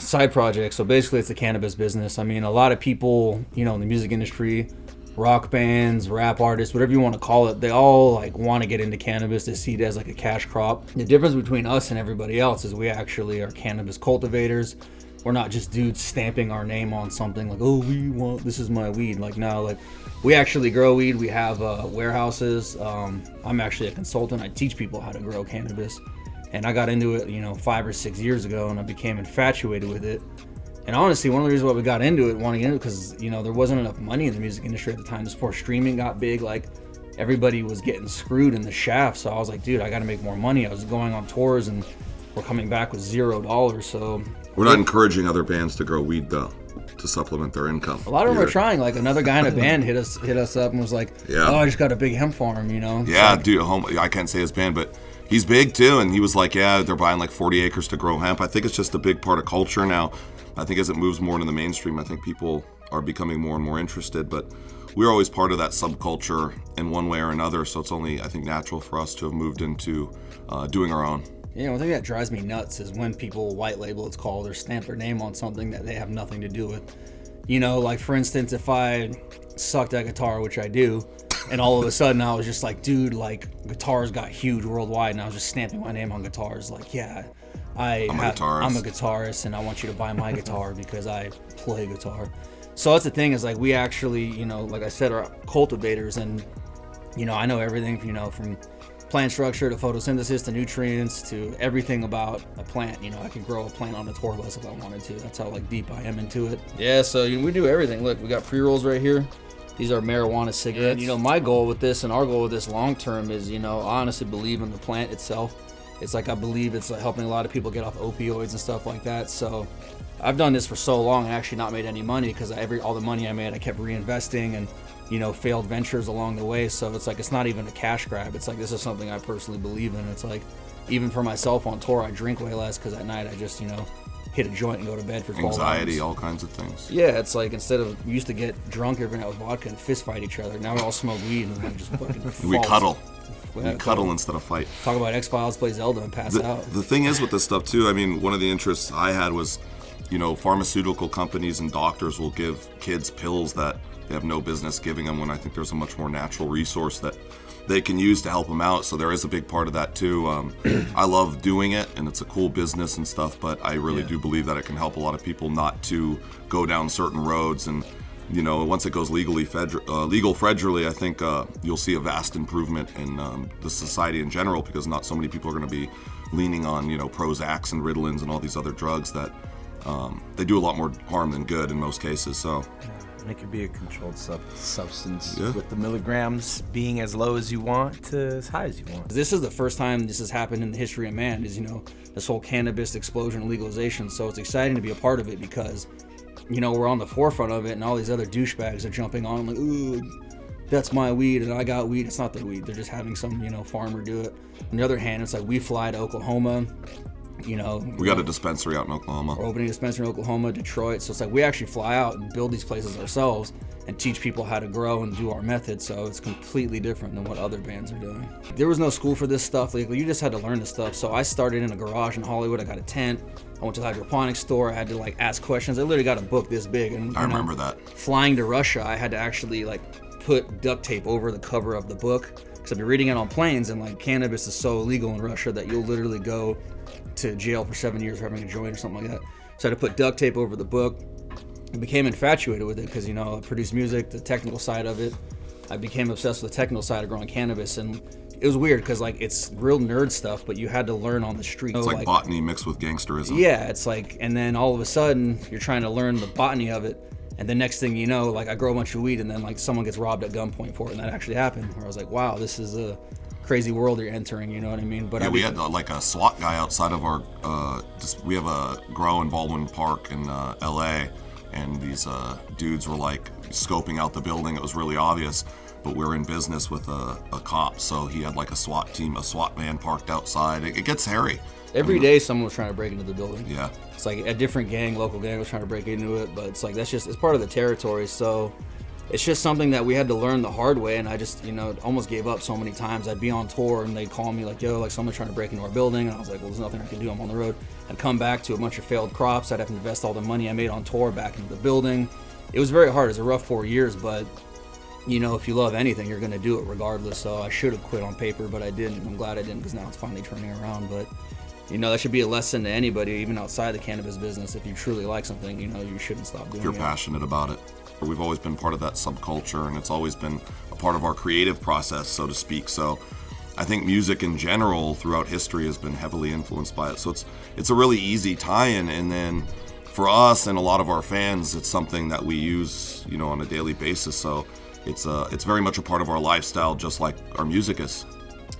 side project. So basically it's a cannabis business. I mean, a lot of people, you know, in the music industry, rock bands, rap artists, whatever you want to call it, they all like want to get into cannabis. They see it as like a cash crop. The difference between us and everybody else is we actually are cannabis cultivators. We're not just dudes stamping our name on something like, oh, this is my weed. Like, no, like we actually grow weed. We have warehouses. I'm actually a consultant. I teach people how to grow cannabis. And I got into it, you know, 5 or 6 years ago, and I became infatuated with it. And honestly, one of the reasons why we got into it, wanting into it, because, you know, there wasn't enough money in the music industry at the time. Before streaming got big, like, everybody was getting screwed in the shaft. So I was like, dude, I got to make more money. I was going on tours, and we're coming back with $0. So we're not encouraging other bands to grow weed, though, to supplement their income. A lot of them are trying. Like, another guy in a band hit us up and was like, oh, I just got a big hemp farm, you know? Yeah, like, dude, I can't say his band, but he's big too, and he was like, yeah, they're buying like 40 acres to grow hemp. I think it's just a big part of culture now. I think as it moves more into the mainstream, I think people are becoming more and more interested, but we're always part of that subculture in one way or another, so it's only, I think, natural for us to have moved into doing our own. Yeah, one thing that drives me nuts is when people white label, it's called, or stamp their name on something that they have nothing to do with. You know, like for instance, if I sucked at guitar, which I do, and all of a sudden I was just like, dude, like guitars got huge worldwide, and I was just stamping my name on guitars. Like, yeah, I'm a guitarist, and I want you to buy my guitar because I play guitar. So that's the thing, is like we actually, you know, like I said, are cultivators, and you know, I know everything, you know, from plant structure to photosynthesis to nutrients to everything about a plant. You know, I could grow a plant on a tour bus if I wanted to. That's how like deep I am into it. Yeah, so you know, we do everything. Look, we got pre-rolls right here. These are marijuana cigarettes. And, you know, my goal with this and our goal with this long term is, you know, I honestly believe in the plant itself. It's like I believe it's like helping a lot of people get off opioids and stuff like that. So I've done this for so long and actually not made any money because all the money I made I kept reinvesting and, you know, failed ventures along the way. So it's like it's not even a cash grab. It's like this is something I personally believe in. It's like even for myself on tour, I drink way less because at night I just, you know, hit a joint and go to bed for 12 anxiety, hours. All kinds of things. Yeah, it's like instead of we used to get drunk every night with vodka and fist fight each other. Now we all smoke weed and like just fucking we cuddle. We cuddle instead of fight. Talk about X-Files, play Zelda, and pass out. The thing is with this stuff too, I mean, one of the interests I had was, you know, pharmaceutical companies and doctors will give kids pills that they have no business giving them, when I think there's a much more natural resource that they can use to help them out. So there is a big part of that too. I love doing it, and it's a cool business and stuff, but I really do believe that it can help a lot of people not to go down certain roads. And you know, once it goes legal federally, I think you'll see a vast improvement in the society in general, because not so many people are going to be leaning on, you know, Prozacs and Ritalins and all these other drugs that they do a lot more harm than good in most cases. So. And it could be a controlled substance with the milligrams being as low as you want to as high as you want. This is the first time this has happened in the history of man, is, you know, this whole cannabis explosion and legalization. So it's exciting to be a part of it because, you know, we're on the forefront of it, and all these other douchebags are jumping on like, ooh, that's my weed and I got weed. It's not their weed. They're just having some, you know, farmer do it. On the other hand, it's like we fly to Oklahoma. You know, we got a dispensary out in Oklahoma. We're opening a dispensary in Oklahoma, Detroit. So it's like we actually fly out and build these places ourselves and teach people how to grow and do our method. So it's completely different than what other bands are doing. There was no school for this stuff. Like, you just had to learn this stuff. So I started in a garage in Hollywood. I got a tent. I went to the hydroponics store. I had to like ask questions. I literally got a book this big. And I remember that. Flying to Russia, I had to actually like put duct tape over the cover of the book because I've been reading it on planes, and like cannabis is so illegal in Russia that you'll literally go to jail for 7 years for having a joint or something like that. So I had to put duct tape over the book. I became infatuated with it because, you know, I produced music, the technical side of it. I became obsessed with the technical side of growing cannabis, and it was weird because like it's real nerd stuff, but you had to learn on the street. It's like botany mixed with gangsterism. Yeah, it's like, and then all of a sudden you're trying to learn the botany of it, and the next thing you know, like I grow a bunch of weed, and then like someone gets robbed at gunpoint for it, and that actually happened. Where I was like, wow, this is a crazy world you're entering, you know what I mean? But yeah, we had like a SWAT guy outside of our. We have a grow in Baldwin Park in L.A., and these dudes were like scoping out the building. It was really obvious, but we were in business with a cop, so he had like a SWAT team, a SWAT van parked outside. It gets hairy. Every day someone was trying to break into the building. Yeah. It's like a different gang, local gang was trying to break into it, but it's like it's part of the territory. So it's just something that we had to learn the hard way, and I just, almost gave up so many times. I'd be on tour, and they'd call me like, yo, like someone's trying to break into our building, and I was like, well, there's nothing I can do, I'm on the road. I'd come back to a bunch of failed crops, I'd have to invest all the money I made on tour back into the building. It was very hard, it was a rough 4 years, but, if you love anything, you're gonna do it regardless, so I should have quit on paper, but I didn't. I'm glad I didn't, because now it's finally turning around, but, that should be a lesson to anybody, even outside the cannabis business. If you truly like something, you shouldn't stop doing it. If you're passionate about it. We've always been part of that subculture, and it's always been a part of our creative process, so to speak. So I think music in general throughout history has been heavily influenced by it. So it's a really easy tie-in, and then for us and a lot of our fans, it's something that we use, on a daily basis. So it's very much a part of our lifestyle, just like our music is.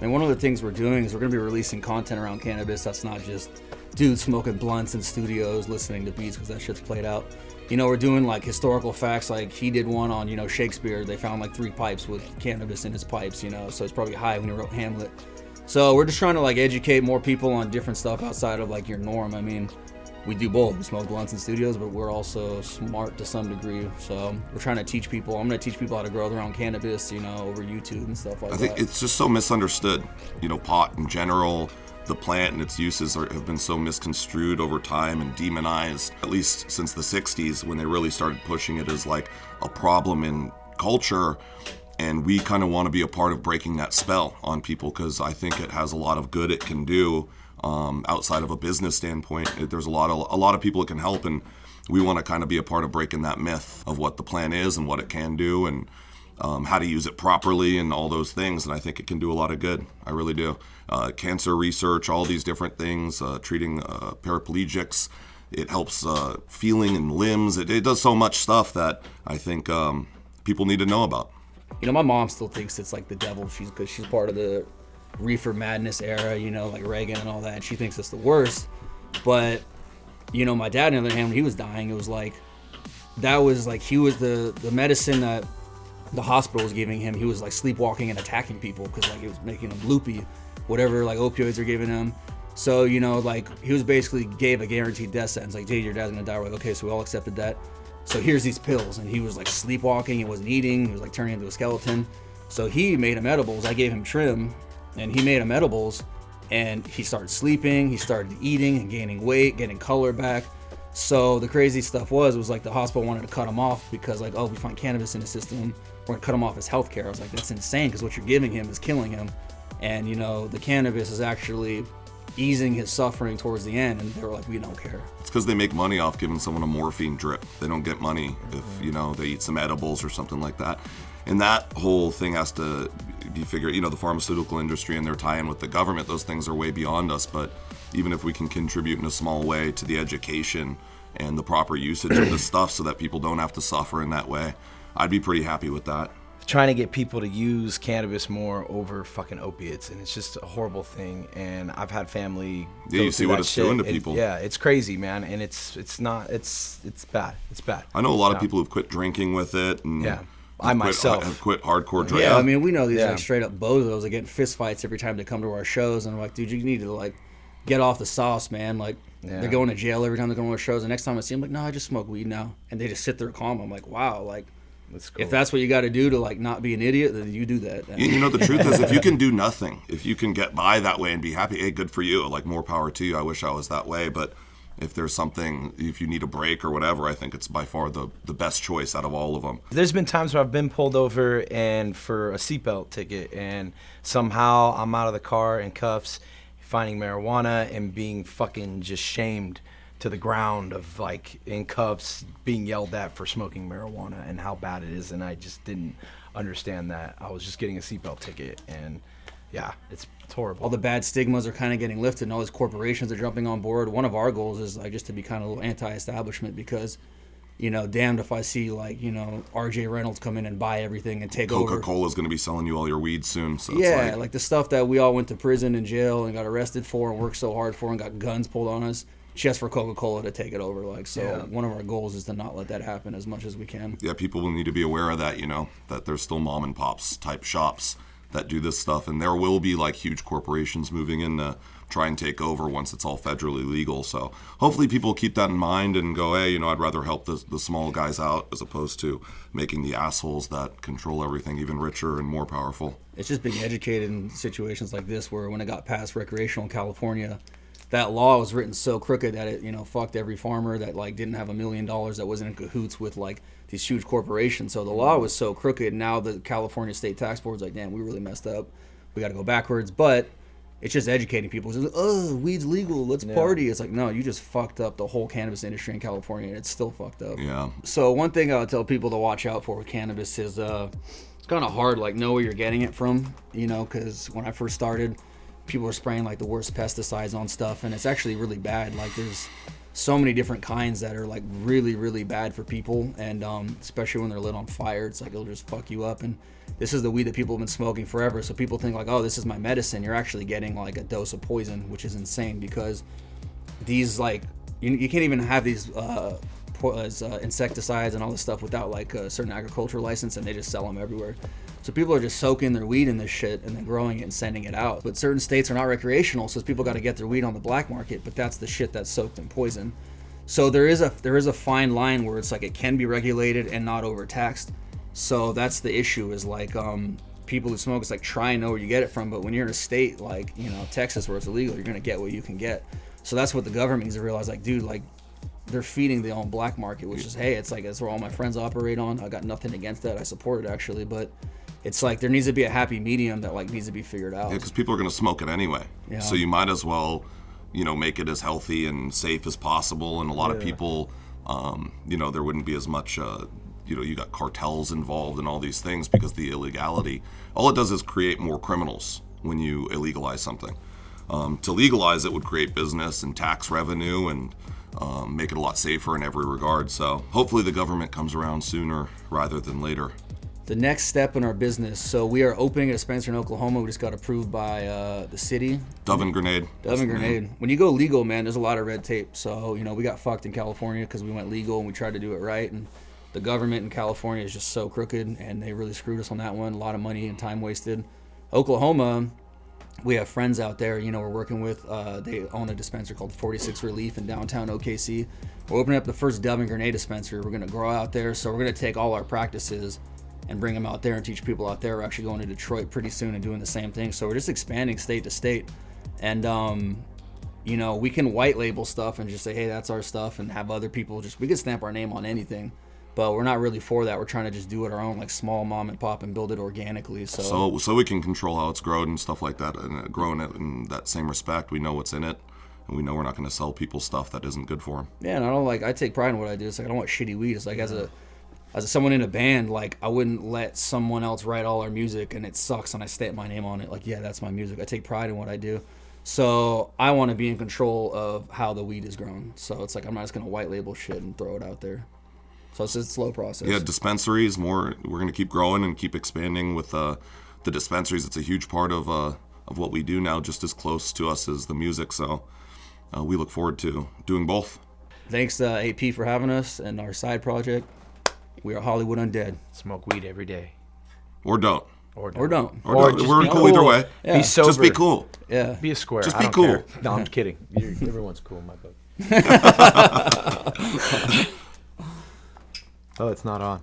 And one of the things we're doing is we're going to be releasing content around cannabis that's not just dudes smoking blunts in studios, listening to beats, because that shit's played out. We're doing like historical facts, like he did one on, Shakespeare. They found like 3 pipes with cannabis in his pipes, so it's probably high when he wrote Hamlet. So we're just trying to like educate more people on different stuff outside of like your norm. I mean, we do both. We smoke blunts in studios, but we're also smart to some degree. So we're trying to teach people. I'm going to teach people how to grow their own cannabis, over YouTube and stuff like that. I think it's just so misunderstood. Pot in general, the plant and its uses have been so misconstrued over time and demonized, at least since the 60s, when they really started pushing it as like a problem in culture. And we kind of want to be a part of breaking that spell on people, because I think it has a lot of good it can do. Outside of a business standpoint, there's a lot of people it can help, and we want to kind of be a part of breaking that myth of what the plant is and what it can do, and how to use it properly and all those things. And I think it can do a lot of good. I really do. Cancer research, all these different things, treating paraplegics. It helps feeling and limbs. It does so much stuff that I think people need to know about. My mom still thinks it's like the devil, because she's part of the reefer madness era, like Reagan and all that, and she thinks it's the worst. But my dad, on the other hand, when he was dying, it was like that was like he was the medicine that the hospital was giving him. He was like sleepwalking and attacking people, because like it was making him loopy, whatever like opioids are giving him. So like he was basically gave a guaranteed death sentence, like, Jay, your dad's gonna die. We're like, okay, so we all accepted that, so here's these pills. And he was like sleepwalking, he wasn't eating, he was like turning into a skeleton. So he made him edibles. I gave him trim, and he made him edibles, and he started sleeping, he started eating and gaining weight, getting color back. So the crazy stuff was like the hospital wanted to cut him off, because like, oh, we find cannabis in his system, we're gonna cut him off his health care. I was like, that's insane, because what you're giving him is killing him. And the cannabis is actually easing his suffering towards the end, and they were like, we don't care. It's because they make money off giving someone a morphine drip. They don't get money if they eat some edibles or something like that. And that whole thing has to be figured, the pharmaceutical industry and their tie-in with the government, those things are way beyond us. But even if we can contribute in a small way to the education and the proper usage of this stuff so that people don't have to suffer in that way, I'd be pretty happy with that. Trying to get people to use cannabis more over fucking opiates, and it's just a horrible thing. And I've had family Yeah, you see what it's doing to people. Yeah, it's crazy, man, and it's bad. It's bad. I know a lot of people who've quit drinking with it, and I myself have quit hardcore drinking. Yeah, I mean, we know these like straight up bozos that get in fist fights every time they come to our shows, and we're like, dude, you need to like get off the sauce, man. Like they're going to jail every time they go to our shows. The next time I see them, like, no, I just smoke weed now, and they just sit there calm. I'm like, wow, like. That's cool. If that's what you got to do to like not be an idiot, then you do that. The truth is, if you can do nothing, if you can get by that way and be happy, hey, good for you. Like, more power to you. I wish I was that way, but if there's something, if you need a break or whatever, I think it's by far the best choice out of all of them. There's been times where I've been pulled over and for a seatbelt ticket, and somehow I'm out of the car in cuffs, finding marijuana and being fucking just shamed to the ground of like in cuffs, being yelled at for smoking marijuana and how bad it is. And I just didn't understand that. I was just getting a seatbelt ticket, and it's horrible. All the bad stigmas are kind of getting lifted, and all these corporations are jumping on board. One of our goals is like just to be kind of a little anti-establishment, because damned if I see like RJ Reynolds come in and buy everything and take over. Coca-Cola's going to be selling you all your weed soon. So yeah, it's like the stuff that we all went to prison and jail and got arrested for and worked so hard for and got guns pulled on us, just for Coca-Cola to take it over. Like, so one of our goals is to not let that happen as much as we can. Yeah, people will need to be aware of that, that there's still mom and pops type shops that do this stuff, and there will be like huge corporations moving in to try and take over once it's all federally legal. So hopefully people keep that in mind and go, hey, I'd rather help the small guys out as opposed to making the assholes that control everything even richer and more powerful. It's just being educated in situations like this, where when it got passed recreational in California, that law was written so crooked that it, fucked every farmer that like didn't have $1 million, that wasn't in cahoots with like these huge corporations. So the law was so crooked. Now the California State Tax Board's like, damn, we really messed up. We got to go backwards. But it's just educating people. It's just, oh, weed's legal, let's party. It's like, no, you just fucked up the whole cannabis industry in California, and it's still fucked up. Yeah. So one thing I would tell people to watch out for with cannabis is it's kind of hard, like, know where you're getting it from, because when I first started, people were spraying like the worst pesticides on stuff, and it's actually really bad. Like, there's so many different kinds that are like really, really bad for people, and especially when they're lit on fire, it's like it'll just fuck you up. And this is the weed that people have been smoking forever, so people think like, oh, this is my medicine. You're actually getting like a dose of poison, which is insane, because these like you can't even have these insecticides and all this stuff without like a certain agricultural license, and they just sell them everywhere. So people are just soaking their weed in this shit and then growing it and sending it out. But certain states are not recreational, so people got to get their weed on the black market, but that's the shit that's soaked in poison. So there is a fine line where it's like it can be regulated and not overtaxed. So that's the issue, is like people who smoke, it's like, try and know where you get it from, but when you're in a state like Texas where it's illegal, you're gonna get what you can get. So that's what the government needs to realize, like, dude, like, they're feeding the own black market, which is, hey, it's like, that's where all my friends operate on. I got nothing against that. I support it, actually, but it's like there needs to be a happy medium that like needs to be figured out. Yeah, because people are going to smoke it anyway. Yeah. So you might as well, make it as healthy and safe as possible. And a lot of people, there wouldn't be as much, you got cartels involved in all these things because the illegality. All it does is create more criminals when you illegalize something. To legalize it would create business and tax revenue and make it a lot safer in every regard. So hopefully the government comes around sooner rather than later. The next step in our business, so we are opening a dispensary in Oklahoma. We just got approved by the city. Dove and Grenade. When you go legal, man, there's a lot of red tape. So, we got fucked in California because we went legal and we tried to do it right. And the government in California is just so crooked, and they really screwed us on that one. A lot of money and time wasted. Oklahoma, we have friends out there, we're working with. They own a dispensary called 46 Relief in downtown OKC. We're opening up the first Dove and Grenade dispensary. We're going to grow out there. So we're going to take all our practices and bring them out there and teach people out there. We're actually going to Detroit pretty soon and doing the same thing. So we're just expanding state to state. And, we can white label stuff and just say, hey, that's our stuff, and have other people we can stamp our name on anything. But we're not really for that. We're trying to just do it our own, like small mom and pop, and build it organically. So we can control how it's grown and stuff like that, and growing it in that same respect. We know what's in it, and we know we're not going to sell people stuff that isn't good for them. Yeah, and I take pride in what I do. It's like, I don't want shitty weed. It's like, as someone in a band, like, I wouldn't let someone else write all our music and it sucks and I stamp my name on it. Like, yeah, that's my music. I take pride in what I do. So I want to be in control of how the weed is grown. So it's like, I'm not just going to white label shit and throw it out there. So it's a slow process. Yeah, dispensaries, we're going to keep growing and keep expanding with the dispensaries. It's a huge part of what we do now, just as close to us as the music. So we look forward to doing both. Thanks to AP for having us and our side project. We are Hollywood Undead. Smoke weed every day. Or don't. Or don't. We're cool either way. Yeah. Be sober. Just be cool. Yeah. Be a square. Just I be don't cool. care. No, I'm kidding. Everyone's cool in my book. Oh, it's not on.